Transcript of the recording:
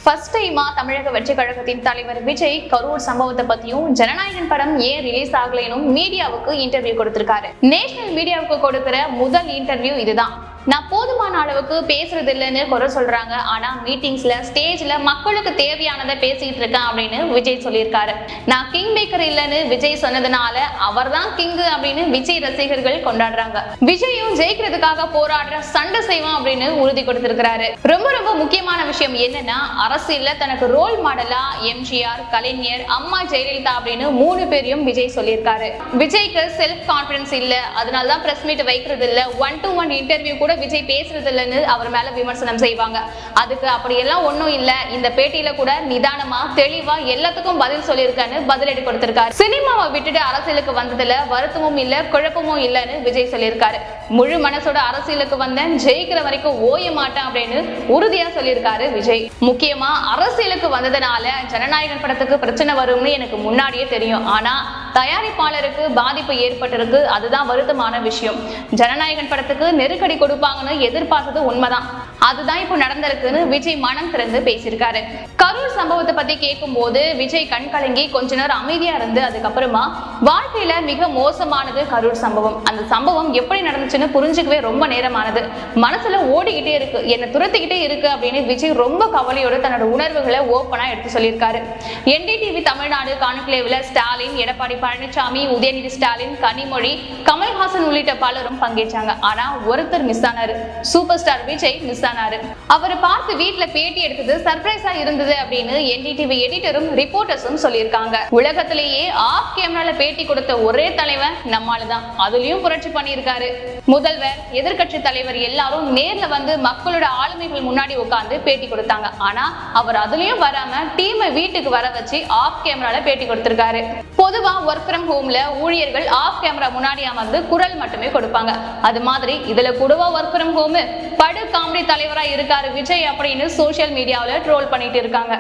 First டைமா தமிழக வெற்றி கழகத்தின் தலைவர் விஜய் கரூர் சம்பவத்தை பத்தியும் ஜனநாயகன் படம் ஏன் ரிலீஸ் ஆகலைன்னு மீடியாவுக்கு இன்டர்வியூ கொடுத்திருக்காரு. நேஷனல் மீடியாவுக்கு கொடுக்கிற முதல் இன்டர்வியூ இதுதான். நான் போதுமான அளவுக்கு பேசுறது இல்லைன்னு குறை சொல்றாங்க, ஆனா மீட்டிங்ஸ்ல ஸ்டேஜ்ல மக்களுக்கு தேவையானதை பேசிட்டு இருக்கேன் அப்படின்னு விஜய் சொல்லியிருக்காரு. நான் கிங் மேக்கர் இல்லைன்னு விஜய் சொன்னதுனால அவர் தான் கிங் அப்படின்னு விஜய் ரசிகர்கள் கொண்டாடுறாங்க. விஜயும் ஜெயிக்கிறதுக்காக போராடுற சண்டை செய்வான் அப்படின்னு உறுதி கொடுத்திருக்கிறாரு. ரொம்ப ரொம்ப முக்கியமான விஷயம் என்னன்னா, அரசியல்ல தனக்கு ரோல் மாடலா எம்ஜிஆர், கலைஞர், அம்மா ஜெயலலிதா அப்படின்னு 3 பேரையும் விஜய் சொல்லியிருக்காரு. விஜய்க்கு செல்ஃப் கான்பிடன்ஸ் இல்ல, அதனாலதான் பிரஸ் மீட் வைக்கிறது இல்ல, 1-to-1 இன்டர்வியூ கூட விஜய் பேசுறது இல்லைன்னு அவர் மேல விமர்சனம் செய்வாங்க. அதுக்கு அப்படியெல்லாம் ஒண்ணும் இல்ல, இந்த பேட்டியில கூட நிதானமா தெளிவா எல்லாத்துக்கும் பதில் சொல்லியிருக்கான்னு பதிலடி கொடுத்திருக்காரு. சினிமாவை விட்டுட்டு அரசியலுக்கு வந்ததுல வருத்தமும் இல்ல, குழப்பமும் இல்லைன்னு விஜய் சொல்லியிருக்காரு. முழு மனசோட அரசியலுக்கு வந்தேன், ஜெயிக்கிற வரைக்கும் ஓய மாட்டேன் அப்படின்னு உறுதியா சொல்லியிருக்காரு விஜய். முக்கியமா அரசியலுக்கு வந்ததுனால ஜனநாயகன் படத்துக்கு பிரச்சனை வரும்னு எனக்கு முன்னாடியே தெரியும், ஆனா தயாரிப்பாளருக்கு பாதிப்பு ஏற்பட்டிருக்கு, அதுதான் வருத்தமான விஷயம். ஜனநாயகன் படத்துக்கு நெருக்கடி கொடுப்பாங்கன்னு எதிர்பார்த்தது உண்மைதான், அதுதான் இப்போ நடந்திருக்குன்னு விஜய் மனம் திறந்து பேசியிருக்காரு. கரூர் சம்பவத்தை பத்தி கேட்கும் போது விஜய் கண் கலங்கி கொஞ்ச நேரம் அமைதியா இருந்து அதுக்கப்புறமா வாழ்க்கையில மிக மோசமானது கரூர் சம்பவம், அந்த சம்பவம் எப்படி நடந்துச்சுன்னு புரிஞ்சுக்கவே ரொம்ப நேரமானது, மனசுல ஓடிக்கிட்டே இருக்கு, என்ன துரத்திக்கிட்டே இருக்கு அப்படின்னு விஜய் ரொம்ப கவலையோடு தன்னோட உணர்வுகளை ஓப்பனா எடுத்து சொல்லியிருக்காரு. NDTV தமிழ்நாடு கான்க்ளேவ்ல ஸ்டாலின், எடப்பாடி பழனிசாமி, உதயநிதி ஸ்டாலின், கனிமொழி, கமல்ஹாசன் உள்ளிட்ட பலரும் பங்கேற்றாங்க. ஆனா ஒருத்தர் மிஸ் ஆனாரு, சூப்பர் ஸ்டார் விஜய் மிஸ் ஆனாரு. அவரை பார்த்து வீட்டுல பேட்டி எடுத்தது சர்ப்ரைஸா இருந்தது அப்படின்னு NDTV எடிட்டரும் ரிப்போர்ட்டர்ஸும் சொல்லியிருக்காங்க. உலகத்திலேயே ஆஃப் கேமரால பேட்டி கொடுத்த ஒரே தலைவன் நம்மாலதான், அதுலயும் புரட்சி பண்ணியிருக்காரு. முதல்வர், எதிர்கட்சி தலைவர் எல்லாரும் நேர்ல வந்து மக்களோட ஆளுமைகள் முன்னாடி உட்கார்ந்து பேட்டி கொடுத்தாங்க. ஆனா அவர் அதுலயும் வராம டீமை வீட்டுக்கு வர வச்சு ஆஃப் கேமரால பேட்டி கொடுத்திருக்காரு. பொதுவா ஒர்க் ஃப்ரம் ஹோம்ல ஊழியர்கள் ஆஃப் கேமரா முன்னாடி அமர்ந்து குரல் மட்டுமே கொடுப்பாங்க, அது மாதிரி இதுல கூடவா ஒர்க் ஃப்ரம் ஹோம்? படு காமெடி தலைவரா இருக்காரு விஜய் அப்படின்னு சோசியல் மீடியாவில் ட்ரோல் பண்ணிட்டு இருக்காங்க.